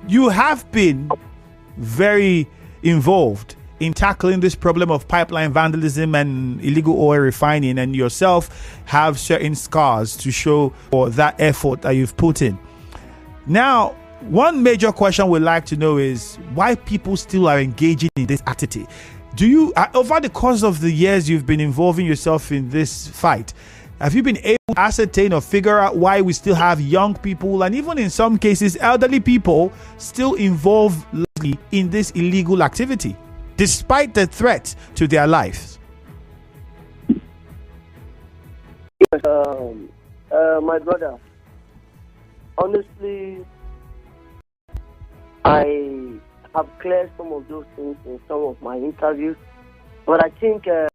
you have been very involved in tackling this problem of pipeline vandalism and illegal oil refining, and yourself have certain scars to show for that effort that you've put in. Now, one major question we'd like to know is why people still are engaging in this activity. Do you, over the course of the years you've been involving yourself in this fight, have you been able to ascertain or figure out why we still have young people and even in some cases elderly people still involved in this illegal activity, despite the threat to their lives? Yes, my brother, honestly, I have cleared some of those things in some of my interviews, but I think I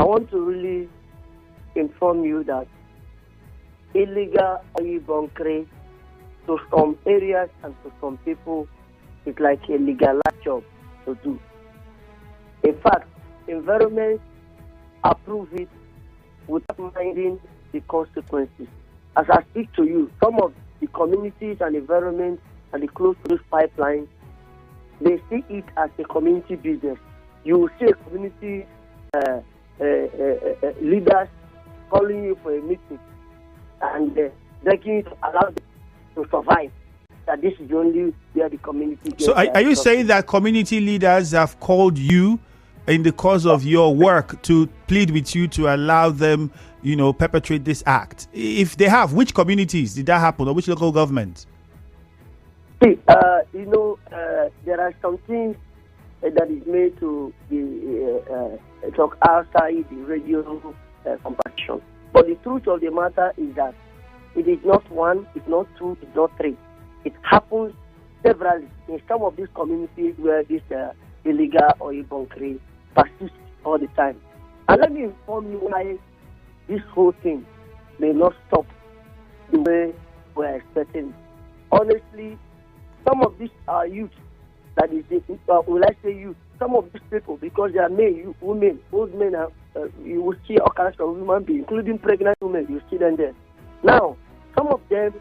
want to really inform you that illegal oil bunkering to some areas and to some people is like a legalized job to do. In fact, environment approve it without minding the consequences. As I speak to you, some of the communities and environment and the close to this pipeline, they see it as a community business. You will see a community leaders calling you for a meeting and begging you to allow them to survive. That this is the only where the community gets. So are you saying that community leaders have called you in the course of your work to plead with you to allow them, perpetrate this act? If they have, which communities did that happen, or which local government? See, there are some things that is made to be talk outside the radio competition. But the truth of the matter is that it is not one, it's not two, it's not three. It happens severally in some of these communities where this illegal oil bunkering persists all the time. And let me inform you why this whole thing may not stop the way we're expecting. Honestly, some of these are youth, that is, will I say youth, some of these people, because they are men, women, old men, you will see all kinds of human beings, including pregnant women, you see them there. Now, some of them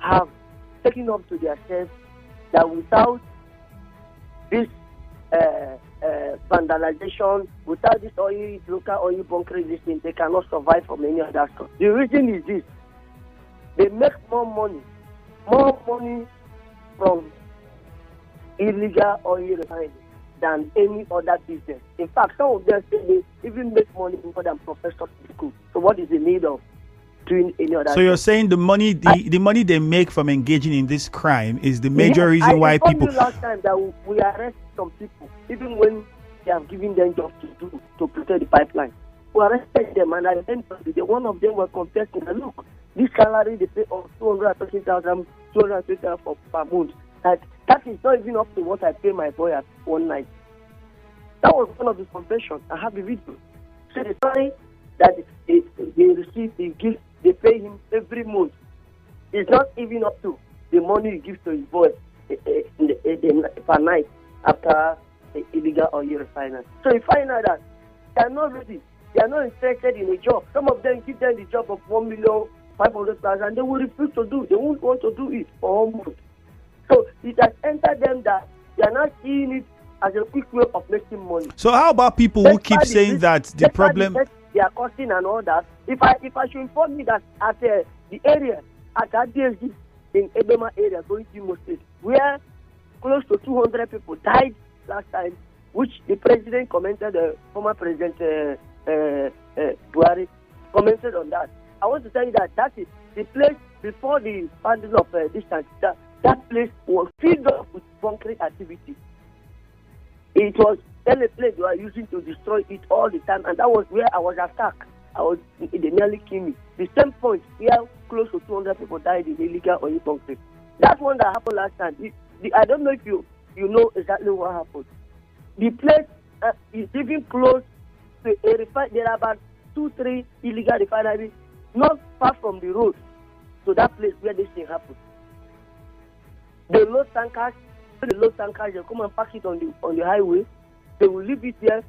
have taken up to themselves that without this vandalization, without this local oil bunkering listing, they cannot survive from any other stuff. The reason is this: they make more money from illegal oil refining than any other business. In fact, some of them say they even make money more than professors in school. So what is the need of doing any other? So you're saying the money they make from engaging in this crime is the major reason why people. I told you last time that we arrest some people even when they have given them jobs to protect the pipeline. We arrested them, and at the end of the day, one of them was confessing that, look, this salary they pay of 230,000, 220,000 per month. That is not even up to what I pay my boy at one night. That was one of his confessions. I have the video. So the salary that they receive, they pay him every month. It's not even up to the money he gives to his boy per night after the illegal oil refinery. So you find out that they are not ready. They are not interested in a job. Some of them give them the job of 1,500,000 and they will refuse to do. They won't want to do it for 1 month. So it has entered them that they are not seeing it as a quick way of making money. So how about people who keep saying that the problem they are costing and all that? If I should inform you that at the area at Adah in Ebema area, going to Imo State, where close to 200 people died last time, which the president commented, the former president Buhari commented on that. I want to tell you that is the place before the founding of this time. That place was filled up with bunkering activity. It was then a place they were using to destroy it all the time, and that was where I was attacked. They nearly killed me. The same point where close to 200 people died in illegal oil bunkering. That one that happened last time. I don't know if you know exactly what happened. The place is even close to a refinery. There are about 2-3 illegal refineries not far from the road to that place where this thing happened. They load tankers, they come and park it on the highway. They will leave it there.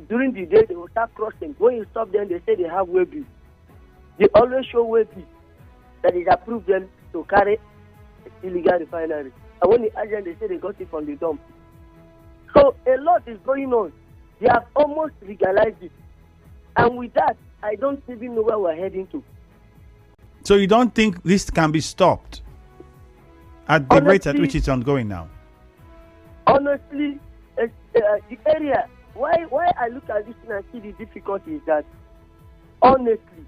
During the day, they will start crossing. When you stop them, they say they have way bill. They always show way bill that is approved them to carry illegal refinery. And when the agent, they say they got it from the dump. So a lot is going on. They have almost legalized it. And with that, I don't even know where we're heading to. So you don't think this can be stopped at the rate at which it's ongoing now? Honestly, the area, why I look at this and I see the difficulty is that, honestly,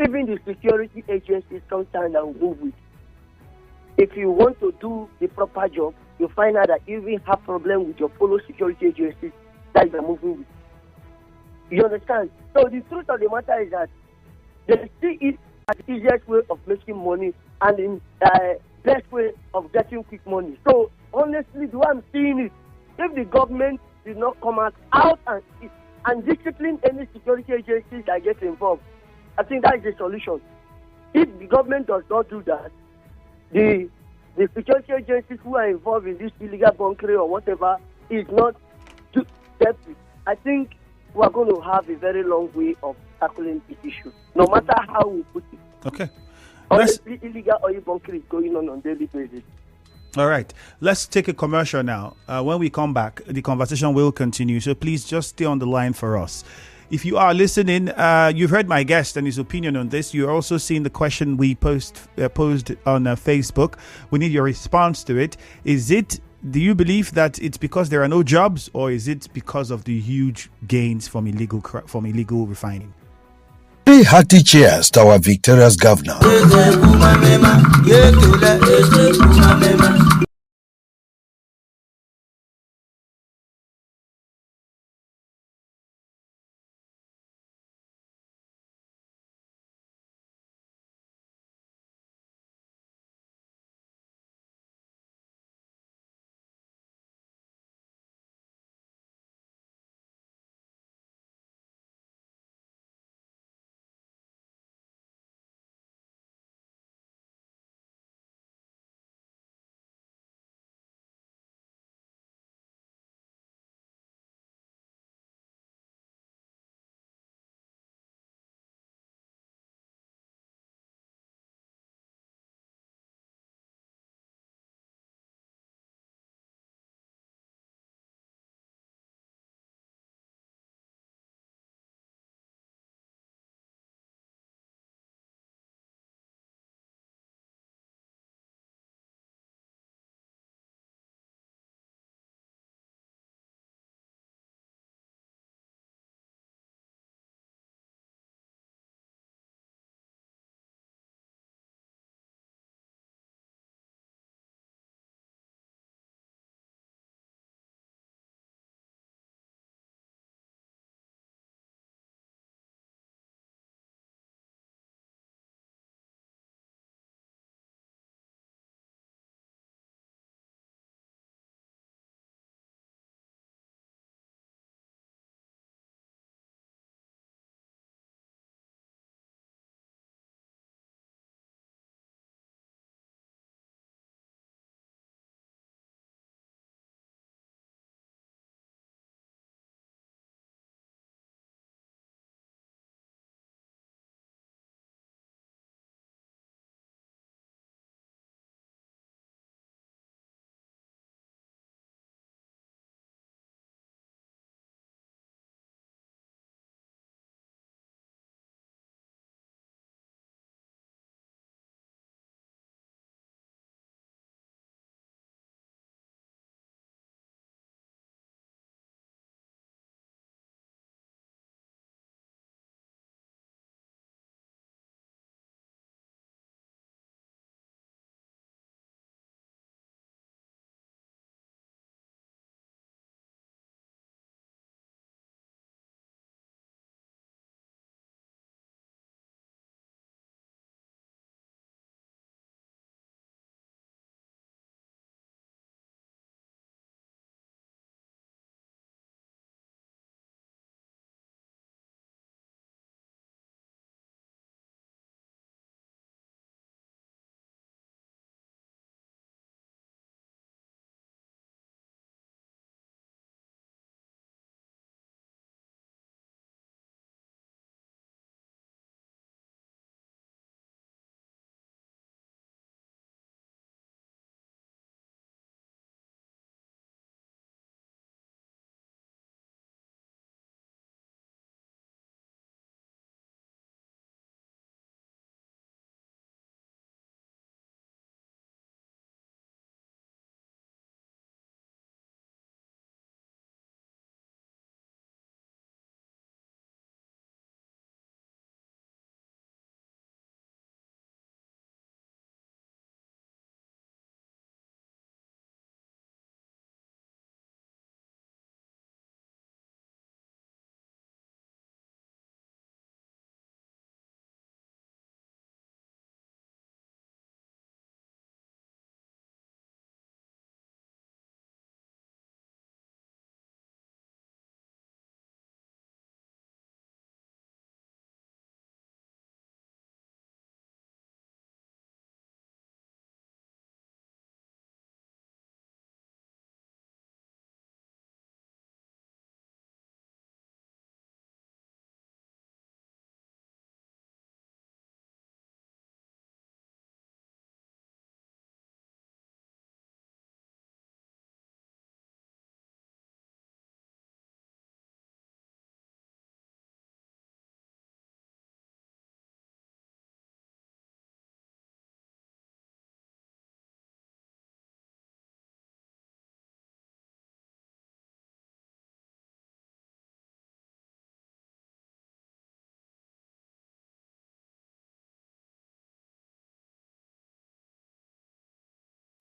even the security agencies sometimes will move with. If you want to do the proper job, you find out that you even have problem with your fellow security agencies that you are moving with. You understand? So the truth of the matter is that they see it as the easiest way of making money and the best way of getting quick money. So honestly, the way I'm seeing it, if the government did not come out and discipline any security agencies that get involved, I think that is the solution. If the government does not do that, the security agencies who are involved in this illegal bunkering or whatever is not dealt with, I think we are going to have a very long way of tackling this issue, no matter how we put it. Okay. Honestly, illegal oil bunkering is going on daily basis. All right. Let's take a commercial now. When we come back, the conversation will continue. So please just stay on the line for us. If you are listening, you've heard my guest and his opinion on this. You're also seeing the question we posed on Facebook. We need your response to it. Do you believe that it's because there are no jobs, or is it because of the huge gains from illegal refining? Three hearty cheers to our victorious governor.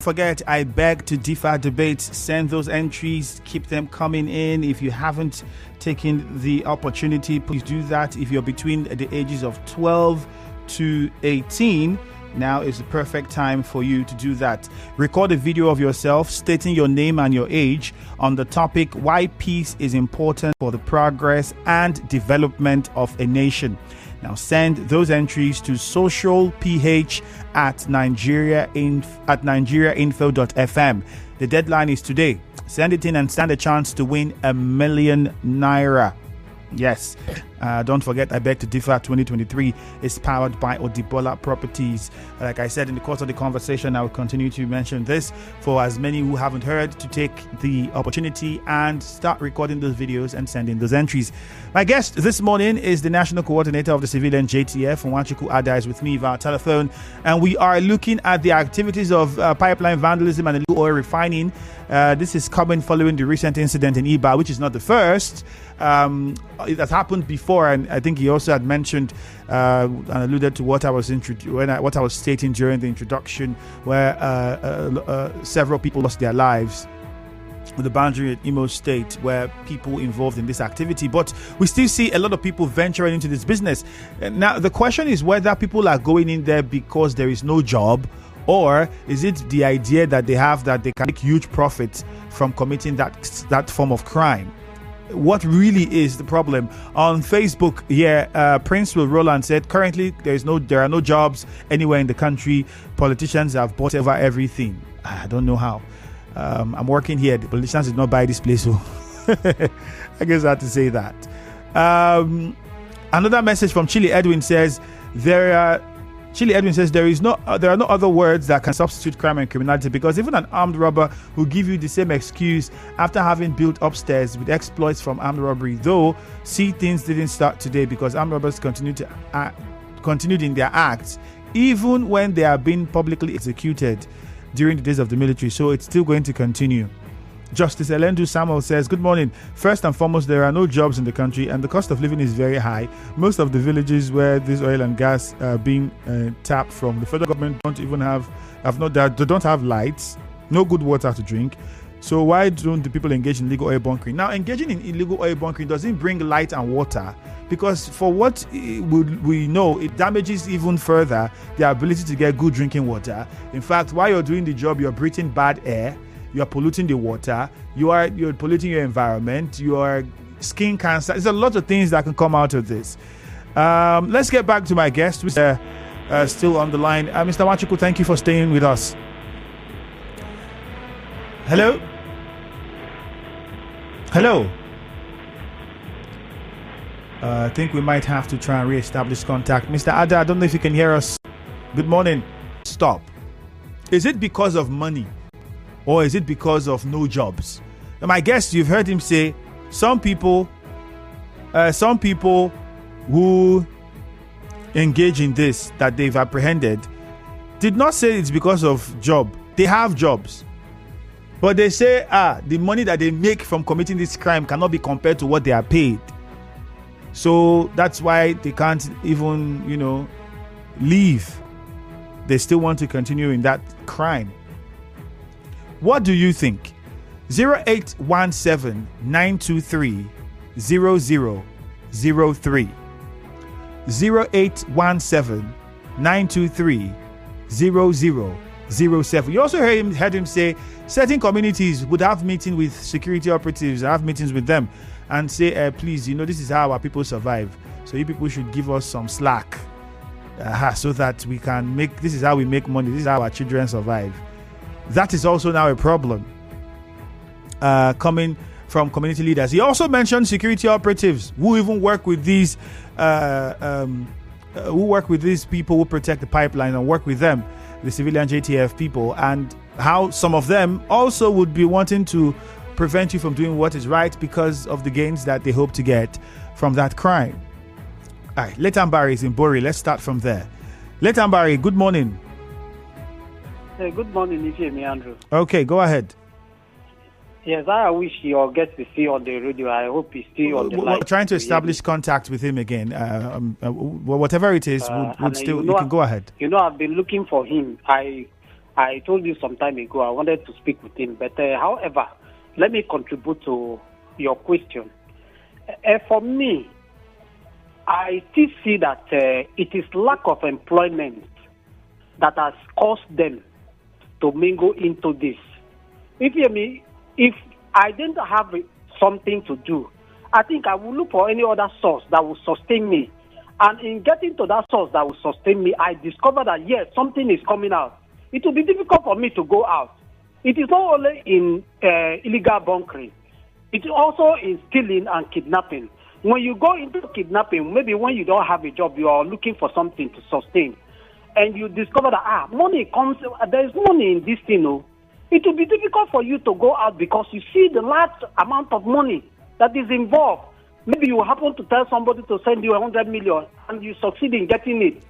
forget, I beg to differ debates. Send those entries, keep them coming in. If you haven't taken the opportunity, please do that. If you're between the ages of 12 to 18, now is the perfect time for you to do that. Record a video of yourself stating your name and your age on the topic why peace is important for the progress and development of a nation. Now send those entries to socialph@nigeriainfo.fm. The deadline is today. Send it in and stand a chance to win ₦1,000,000 naira. Yes. Don't forget, I Beg to Differ 2023 is powered by Odibola Properties. Like I said in the course of the conversation, I will continue to mention this for as many who haven't heard to take the opportunity and start recording those videos and sending those entries. My guest this morning is the National Coordinator of the Civilian JTF, Nwachukwu Adah, is with me via telephone, and we are looking at the activities of pipeline vandalism and illegal oil refining. This is coming following the recent incident in Iba, which is not the first. It has happened before, and I think he also had mentioned and alluded to what I was stating during the introduction, where several people lost their lives with the boundary at Imo State, where people involved in this activity. But we still see a lot of people venturing into this business. Now, the question is whether people are going in there because there is no job, or is it the idea that they have that they can make huge profits from committing that form of crime? What really is the problem? On Facebook here, Prince Will Roland said, currently there are no jobs anywhere in the country. Politicians have bought over everything. I don't know how. I'm working here. The politicians did not buy this place, so I guess I have to say that. Another message from Chile Edwin says there are no other words that can substitute crime and criminality, because even an armed robber will give you the same excuse after having built upstairs with exploits from armed robbery. Though, see, things didn't start today, because armed robbers continued in their acts even when they are being publicly executed during the days of the military. So it's still going to continue. Justice Elendu Samuel says, good morning. First and foremost, there are no jobs in the country and the cost of living is very high. Most of the villages where this oil and gas are being tapped from, the federal government they don't have lights, no good water to drink. So why don't the people engage in illegal oil bunkering? Now, engaging in illegal oil bunkering doesn't bring light and water, because for what we know, it damages even further the ability to get good drinking water. In fact, while you're doing the job, you're breathing bad air. You are polluting the water. You're polluting your environment. Your skin cancer. There's a lot of things that can come out of this. Let's get back to my guest, who's still on the line. Mr. Nwachukwu, thank you for staying with us. Hello? Hello? I think we might have to try and re-establish contact. Mr. Adah, I don't know if you can hear us. Good morning. Stop. Is it because of money? Or is it because of no jobs? And my guess, you've heard him say, some people who engage in this that they've apprehended did not say it's because of job. They have jobs. But they say, the money that they make from committing this crime cannot be compared to what they are paid. So that's why they can't even, leave. They still want to continue in that crime. What do you think? 0817 923 0003. 0817 923 0007. You also heard him say certain communities would have meetings with security operatives, have meetings with them, and say, please, this is how our people survive. So you people should give us some slack so that we can this is how we make money. This is how our children survive. That is also now a problem coming from community leaders. He also mentioned security operatives who even work with these people who protect the pipeline and work with them, the civilian JTF people, and how some of them also would be wanting to prevent you from doing what is right because of the gains that they hope to get from that crime. All right, Letambari is in Bori. Let's start from there. Letambari, good morning. Hey, good morning, Andrew. Okay, go ahead. Yes, I wish your guest is still on the radio. I hope he's still on the line. We're trying to establish contact with him again. Whatever it is, you can go ahead. I've been looking for him. I I told you some time ago I wanted to speak with him, but however, let me contribute to your question. For me, I still see that it is lack of employment that has caused them to mingle into this. If you hear me, if I didn't have something to do, I think I will look for any other source that will sustain me. And in getting to that source that will sustain me, I discovered that, yes, something is coming out. It will be difficult for me to go out. It is not only in illegal bunkering. It is also in stealing and kidnapping. When you go into kidnapping, maybe when you don't have a job, you are looking for something to sustain. And you discover that, money comes, there is money in this thing. No? It will be difficult for you to go out because you see the large amount of money that is involved. Maybe you happen to tell somebody to send you 100 million and you succeed in getting it.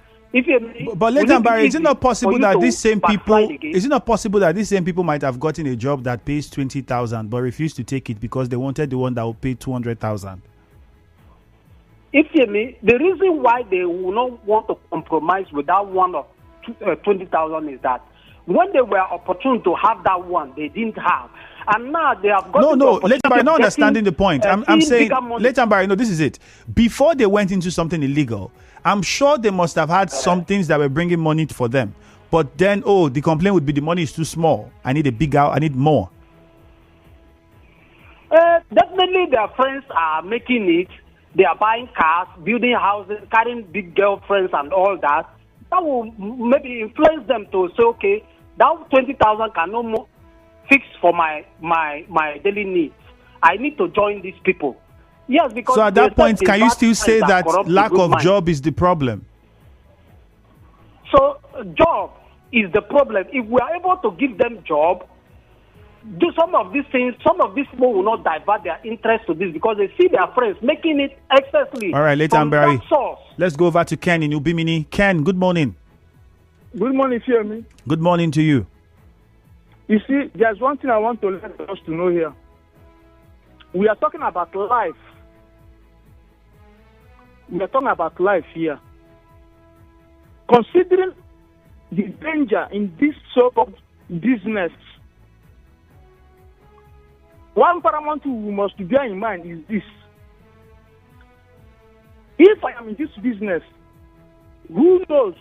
But later, Barry, is it not possible that these same people? Is it not possible that these same people might have gotten a job that pays 20,000 but refused to take it because they wanted the one that will pay 200,000? If you mean, the reason why they will not want to compromise with that one of 20,000 is that when they were opportune to have that one, they didn't have. And now they have got Later, Barry, not understanding the point. I'm saying, later, Barry, no, this is it. Before they went into something illegal, I'm sure they must have had some things that were bringing money for them. But then, the complaint would be the money is too small. I need I need more. Definitely their friends are making it. They are buying cars, building houses, carrying big girlfriends and all that. That will maybe influence them to say, okay, that 20,000 can no more fix for my daily needs. I need to join these people. Yes, because so at that point, can you still say that lack of job is the problem? So job is the problem. If we are able to give them job, do some of these things, some of these people will not divert their interest to this because they see their friends making it excessively. All right, later, Barry. Let's go over to Ken in Ubimini. Ken, good morning. Good morning, hear me. Good morning to you. You see, there's one thing I want to let us to know here. We are talking about life. We are talking about life here. Considering the danger in this sort of business, one paramount thing we must bear in mind is this. If I am in this business, who knows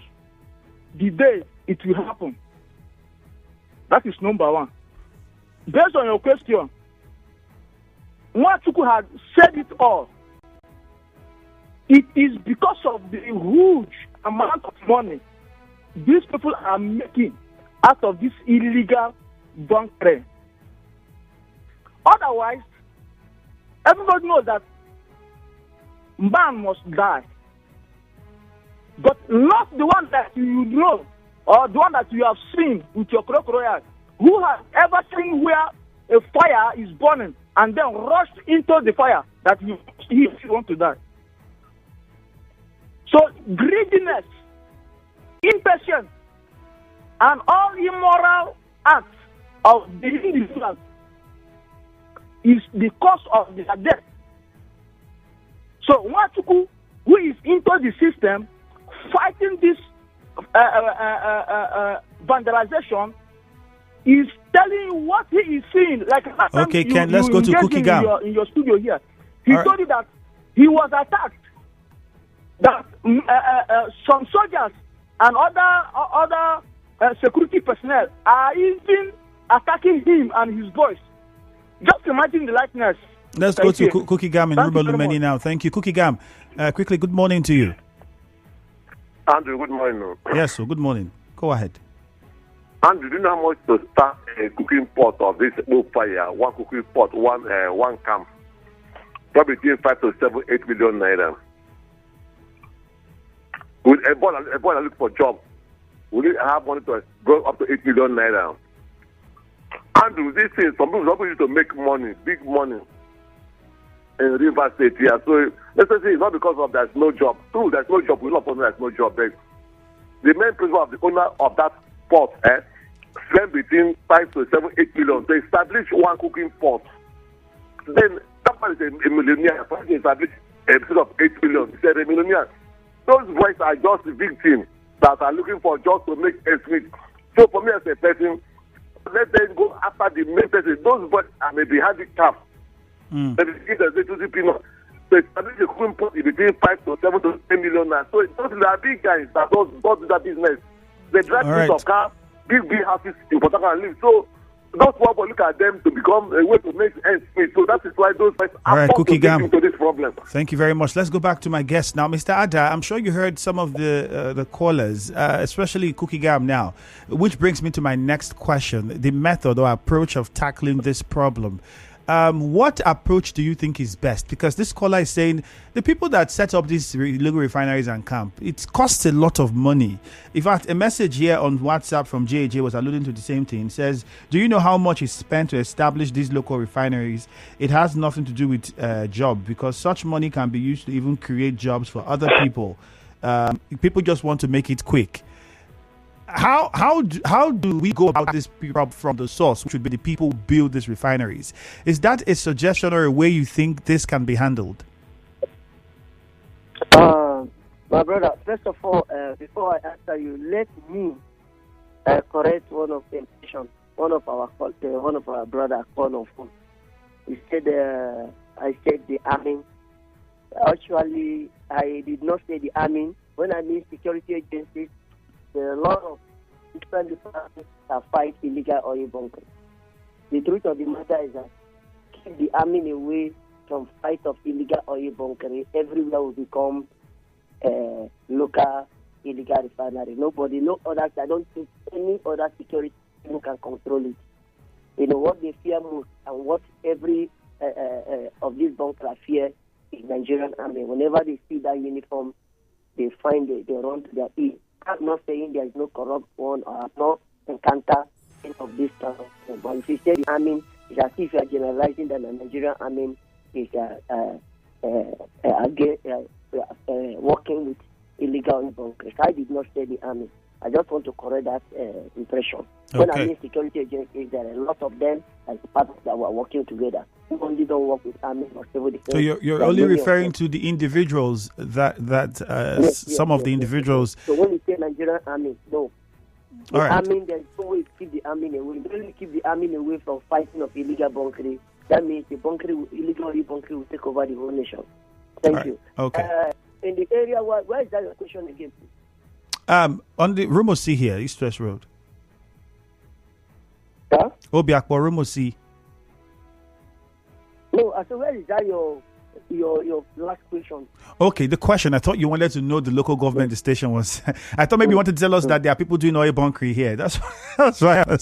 the day it will happen? That is number one. Based on your question, Nwachukwu had said it all. It is because of the huge amount of money these people are making out of this illegal bunkering. Otherwise, everybody knows that man must die. But not the one that you know or the one that you have seen with your crocodile. Who has ever seen where a fire is burning and then rushed into the fire that he want to die? So greediness, impatience, and all immoral acts of the individuals is the cause of their death. So Nwachukwu, who is into the system, fighting this vandalization, is telling you what he is seeing. Like okay, Ken, let's go to Cookie Gam. In your studio here, he told you that he was attacked. That some soldiers and other security personnel are even attacking him and his boys. Just imagine the likeness. Let's go to Cookie Gam in Rubalumeni now. Thank you, Cookie Gam. Quickly, good morning to you. Andrew, good morning. Yes, so good morning. Go ahead. Andrew, do you know how much to start a cooking pot of this old fire? One cooking pot, one camp. Probably between 5 to 7, 8 million naira. With a boy look for job, will it have money to go up to 8 million naira? Andrew, this thing, some people used to make money, big money in River State here. So let's say it's not because of there's no job. True, there's no job. We're not saying there's no job. But the main principle of the owner of that pot spend between 5 to 7, 8 million to establish one cooking pot. Then that man is a millionaire. For him to establish a business of 8 million, he's a millionaire. Those boys are just victims that are looking for jobs to make ends meet. So for me as a person, let them go after the main person. Those boys may be handicapped. But if you give them 2 peanuts, so establish a cooking pot between 5 to 7 to 10 million now. So those are big guys that don't do that business. They drive All right. of cars, big houses in Port Harcourt and live. So those people look at them to become a way to make ends meet. So that is why those guys All right, are Cookie Gam. into this problem. Thank you very much. Let's go back to my guest now, Mr. Adah. I'm sure you heard some of the callers, especially Cookie Gam now, which brings me to my next question: the method or approach of tackling this problem. What approach do you think is best? Because this caller is saying the people that set up these illegal refineries and camp, it costs a lot of money. In fact, a message here on WhatsApp from JJ was alluding to the same thing. It says, do you know how much is spent to establish these local refineries? It has nothing to do with job, because such money can be used to even create jobs for other people. People just want to make it quick. How do we go about this problem from the source, which would be the people who build these refineries? Is that a suggestion or a way you think this can be handled? My brother, first of all, before I answer you, let me correct one of the impressions. One of our brother called on phone. He said, I said the army. Actually, I did not say the army. When I mean security agencies, there are a lot of different departments that fight illegal oil bunkering. The truth of the matter is that keep the army away from fight of illegal oil bunkering, everywhere will become local illegal refinery. Nobody, no other, I don't think any other security team can control it. You know what they fear most and what every of these bunkers fear is Nigerian army. Whenever they see that uniform, they find it, they run to their ear. I'm not saying there is no corrupt one or have not encountered any of this stuff. But if you say the army, it's as if you are generalizing that the Nigerian army is working with illegal bunkers. I did not say the army. I just want to correct that impression. When I mean security agencies, there are a lot of them as part of that were working together. We only don't work with army or civil defense. So you're only referring to the individuals that some of the individuals. So when you say Nigerian army, no. The All right. army, there's no way to keep the army away. You only keep the army away from fighting of illegal bunkering. That means the illegal bunkering will take over the whole nation. Thank you. Okay. In the area, where is that your question again, please? On the Rumosi here, East West Road. Huh? Obiakpo Rumosi. No, I said, where is that your last question? Okay, the question, I thought you wanted to know the local government the station was. I thought maybe you wanted to tell us that there are people doing oil bunkering here. That's why I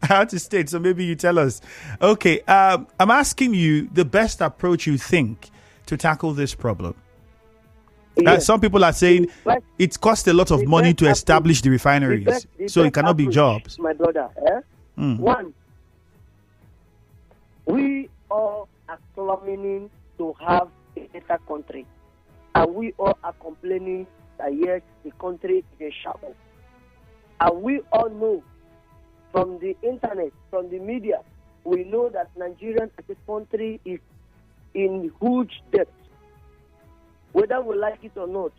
had to state. So maybe you tell us. Okay, I'm asking you the best approach you think to tackle this problem. Yes. Some people are saying it costs a lot of money to establish the refineries, so it cannot be jobs. My brother, one, we all are clamoring to have a better country, and we all are complaining that yes, the country is a shambles. And we all know from the internet, from the media, we know that Nigeria as a country is in huge debt. Whether we like it or not,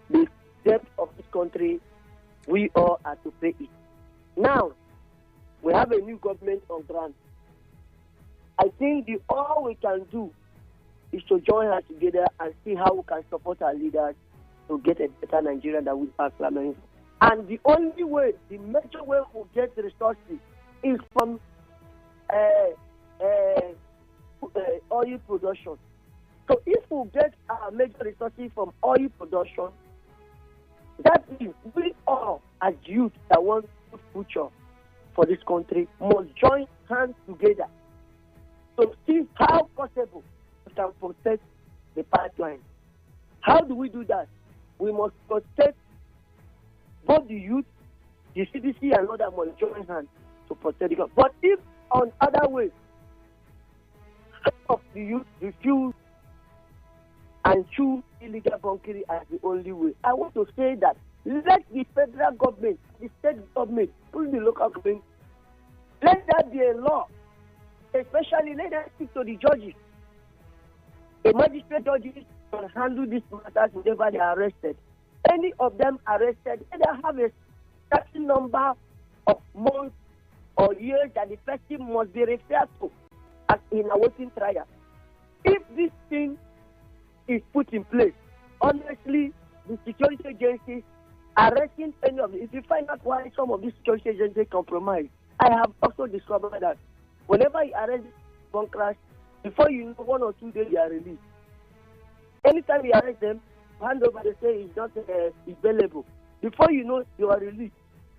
the debt of this country, we all have to pay it. Now, we have a new government on ground. I think all we can do is to join us together and see how we can support our leaders to get a better Nigeria that we are clamoring for. And the only way, the major way we get the resources is from oil production. So if we get our major resources from oil production, that means we all, as youth that want a future for this country, must join hands together to see how possible we can protect the pipeline. How do we do that? We must protect both the youth, the CDC, and others must join hands to protect the country. But if on other ways, half of the youth refuse and choose illegal bunkering as the only way, I want to say that let the federal government, the state government, even the local government, let that be a law. Especially let them speak to the judges. The magistrate judges can handle these matters whenever they are arrested. Any of them arrested, let them have a certain number of months or years that the person must be referred to as in awaiting trial. If this thing is put in place, honestly, the security agencies arresting any of them. If you find out why some of these security agencies compromise, I have also discovered that whenever you arrest bunkers, before you know 1 or 2 days they are released. Anytime you arrest them, hand over, they say it's not available. Before you know, you are released.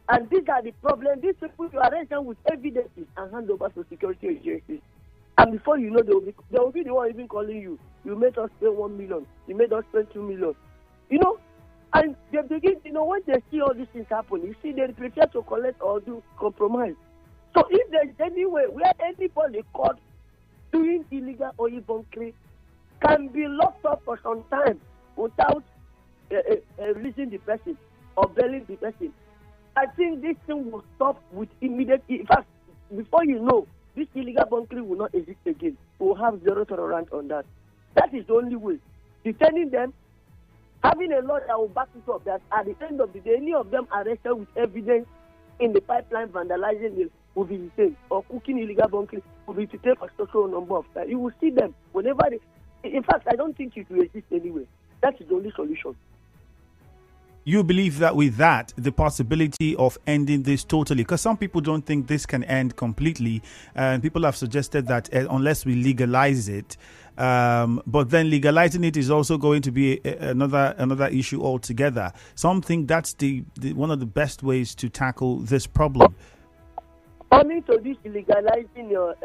And these are the problems. These people, you arrest them with evidences and hand over to security agencies. And before you know, they will be the one even calling you. You made us pay 1 million. You made us pay 2 million. You know, and they begin, when they see all these things happen, you see they prepare to collect or do compromise. So if there's any way where anybody caught doing illegal oil bunkering can be locked up for some time without releasing the person or bailing the person, I think this thing will stop with immediate. In fact, before you know, this illegal bunkering will not exist again. We'll have zero tolerance on that. That is the only way. Detaining them, having a law that will back it up, that at the end of the day, any of them arrested with evidence in the pipeline vandalizing it will be detained, or cooking illegal bunkering will be detained for social number of times. You will see them whenever they. In fact, I don't think it will exist anyway. That is the only solution. You believe that with that, the possibility of ending this totally, because some people don't think this can end completely, and people have suggested that unless we legalize it, but then legalizing it is also going to be another issue altogether. Some think that's the one of the best ways to tackle this problem. Coming to this legalizing your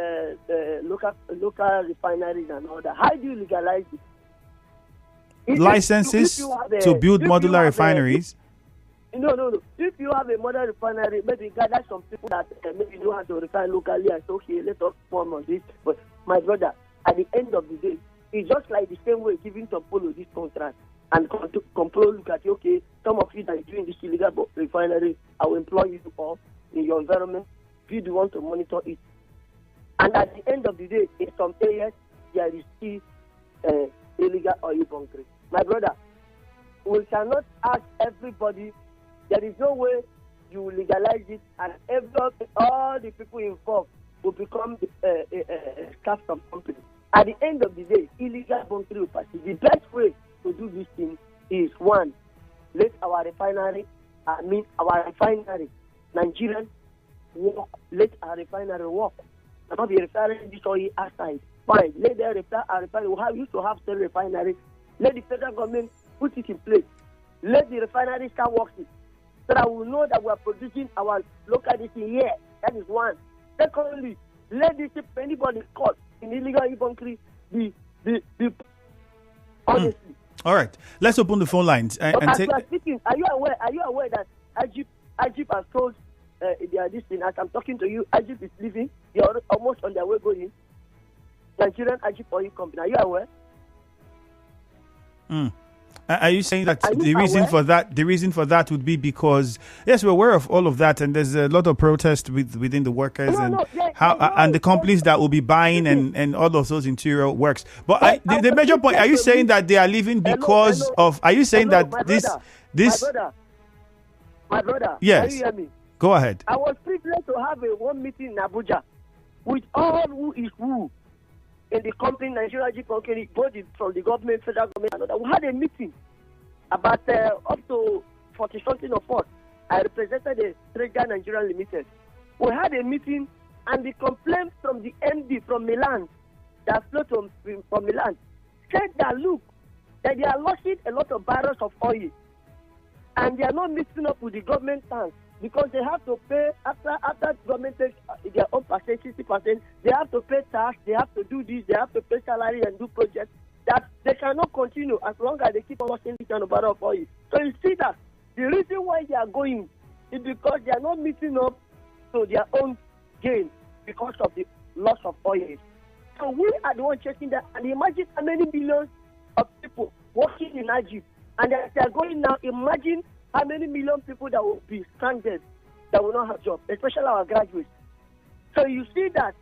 local refineries and all that, how do you legalize it? Licenses to build modular refineries? No. If you have a modern refinery, maybe gather some people that maybe know how to refine locally and say, okay, let us form on this. But my brother, at the end of the day, it's just like the same way giving Tompolo this contract. And Tompolo look at you, okay, some of you that are doing this illegal refinery, I will employ you all in your environment if you do want to monitor it. And at the end of the day, in some areas, there is still illegal oil bunkering. My brother, we cannot ask everybody. There is no way you will legalize it and all the people involved will become staff of company. At the end of the day, illegal bunkering will persist. The best way to do this thing is, one, let our refinery, Nigerian, work. Let our refinery work. And not be refining this oil outside. Fine, let them repair our refinery. We used to have state refinery. Let the federal government put it in place. Let the refinery start working, so that we know that we are producing our local district here. That is one. Secondly, let this, if anybody caught in illegal bunkering, be honestly. All right, let's open the phone lines and take. Speaking, are you aware that Ajib has told this thing? As I'm talking to you, Ajib is leaving. They are almost on their way going. Nigerian Ajib Oil Company. Are you aware? Are you saying that the reason for that would be because, yes, we're aware of all of that, and there's a lot of protest within the workers and the companies that will be buying and all of those interior works. But the major point, are you saying that they are leaving because of? Are you saying that this? My brother. Yes. Can you hear me? Go ahead. I was privileged to have one meeting in Abuja with all who is who in the company, Nigeria Energy Company, both from the government, federal government, and other. We had a meeting about up to 40-something of us. I represented the Trader Nigeria Limited. We had a meeting, and the complaint from the MD from Milan, that flowed from Milan, said that, look, that they are losing a lot of barrels of oil, and they are not mixing up with the government tanks, because they have to pay, after government takes their own percent, 60%, they have to pay tax, they have to do this, they have to pay salary and do projects, that they cannot continue as long as they keep on washing this kind of barrel of oil. So you see that the reason why they are going is because they are not meeting up to their own gain because of the loss of oil. So we are the ones checking that, and imagine how many millions of people working in Egypt, and as they are going now, imagine how many million people that will be stranded, that will not have jobs, especially our graduates. So you see that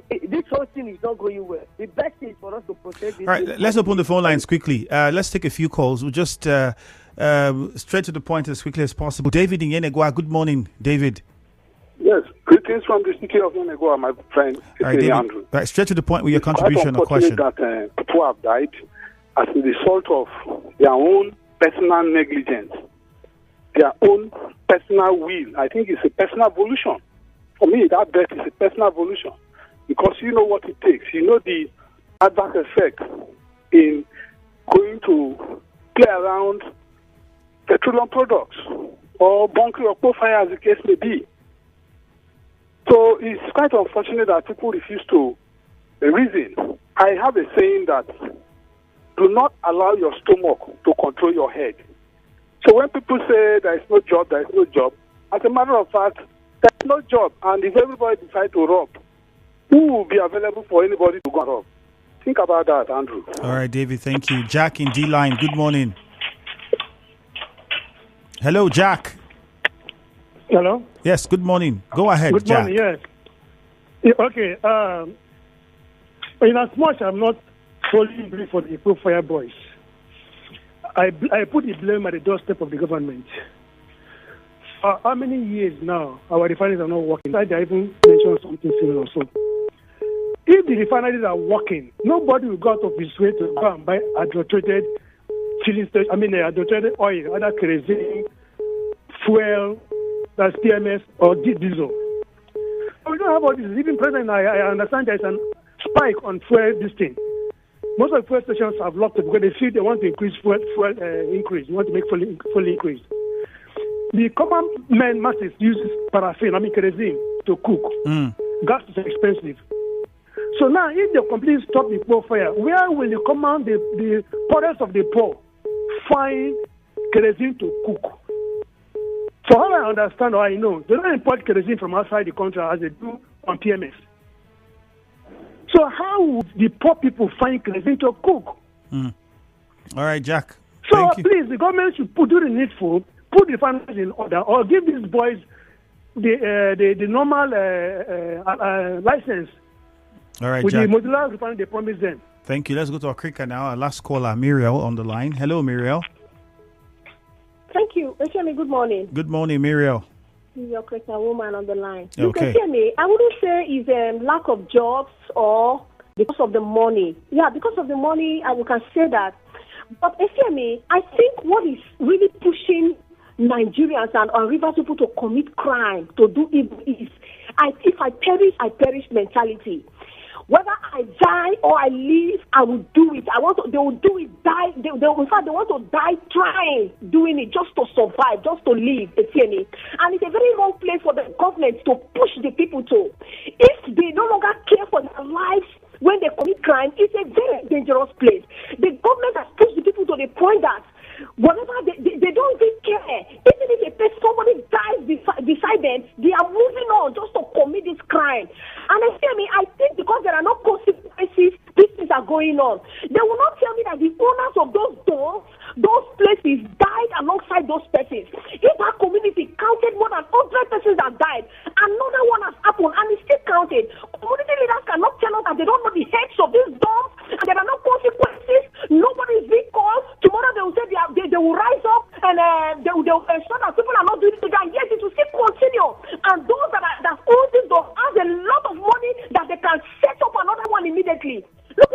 this whole thing is not going well. The best thing is for us to protect this. All right, let's open the phone lines quickly. Let's take a few calls. We'll just straight to the point as quickly as possible. David in Yenegua. Good morning, David. Yes, greetings from the city of Yenegua, my friend. All right, David. Andrew. Right, straight to the point with your contribution or question. That people have died as a result of their own personal negligence, their own personal will. I think it's a personal evolution. For me, that death is a personal evolution because you know what it takes. You know the adverse effect in going to play around petroleum products or bunkering or coal fire, as the case may be. So it's quite unfortunate that people refuse to reason. I have a saying that do not allow your stomach to control your head. So when people say there is no job, there is no job, as a matter of fact, there is no job. And if everybody decides to rob, who will be available for anybody to go and rob? Think about that, Andrew. All right, David, thank you. Jack in D-Line, good morning. Hello, Jack. Hello? Yes, good morning. Go ahead, Good Jack. morning, yes. Yeah, okay, in as much I'm not fully blame for the Pro Fire boys, I put the blame at the doorstep of the government. How many years now our refineries are not working? I even mentioned something similar. So, if the refineries are working, nobody will go out of his way to go and buy adulterated adulterated oil, either kerosene, fuel, that's PMS or diesel. We don't have all this. Even present, I understand there's a spike on fuel this thing. Most of the fuel stations have locked up because they feel they want to increase fuel increase. They want to make full increase. The common man masses use paraffin, kerosene to cook. Gas is expensive. So now, if they completely stop the poor fire, where will the poorest of the poor find kerosene to cook? So how I understand or I know, they don't import kerosene from outside the country as they do on PMS. So how would the poor people find kerosene to cook? All right, Jack. So please, the government should do the needful, put the finances in order, or give these boys the normal license. All right, with Jack. the modular refinery they promised them. Thank you. Let's go to our cricket now. Our last caller, Muriel, on the line. Hello, Muriel. Thank you. Good morning. Good morning, Muriel. Your Christian woman on the line. Okay. You can hear me. I wouldn't say it's lack of jobs or because of the money. Yeah, because of the money, we can say that. But I think what is really pushing Nigerians and rivers people to commit crime, to do evil is, if I perish mentality. Whether I die or I live, I will do it. They will do it, die. In fact, they want to die trying, doing it just to survive, just to live, And it's a very wrong place for the government to push the people to. If they no longer care for their lives when they commit crime, it's a very dangerous place. The government has pushed the people to the point that whatever they don't even care. Even if somebody dies beside them, they are moving on just to commit this crime. And I think because there are no consequences, these things are going on. They will not tell me that the owners of those doors, those places died alongside those persons. If our community counted more than 100 persons that died, another one has happened and it's still counted. Community leaders cannot tell us that they don't know the heads of these dogs and there are no consequences. Nobody is being called. Tomorrow they will say they will rise up and they will ensure that people are not doing it again. Yes, it will still continue. And those that own these dogs have a lot of money that they can set up another one immediately. Look,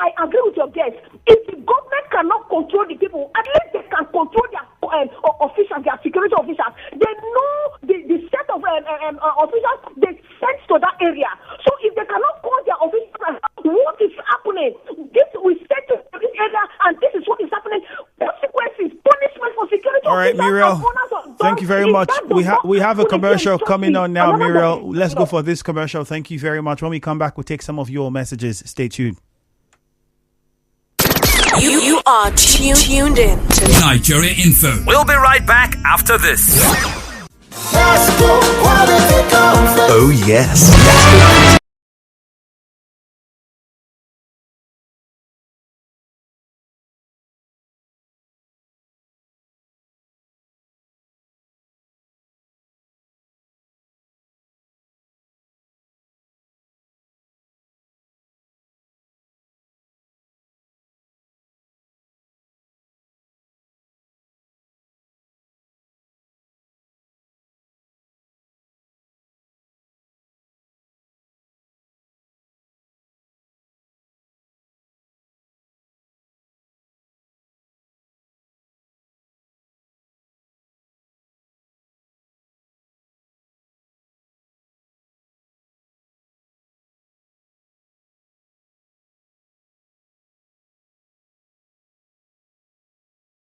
I agree with your guest. If the government cannot control the people, at least they can control their officials, their security officers. They know the set of officers they sent to that area. So if they cannot call their officers, what is happening? This we sent to this area, and this is what is happening. Consequences, punishment for security officers. All right, Muriel. Thank you very much. We have a commercial coming on now, Muriel. Let's go for this commercial. Thank you very much. When we come back, we'll take some of your messages. Stay tuned. You are tuned in to Nigeria Info. We'll be right back after this. Oh, yes.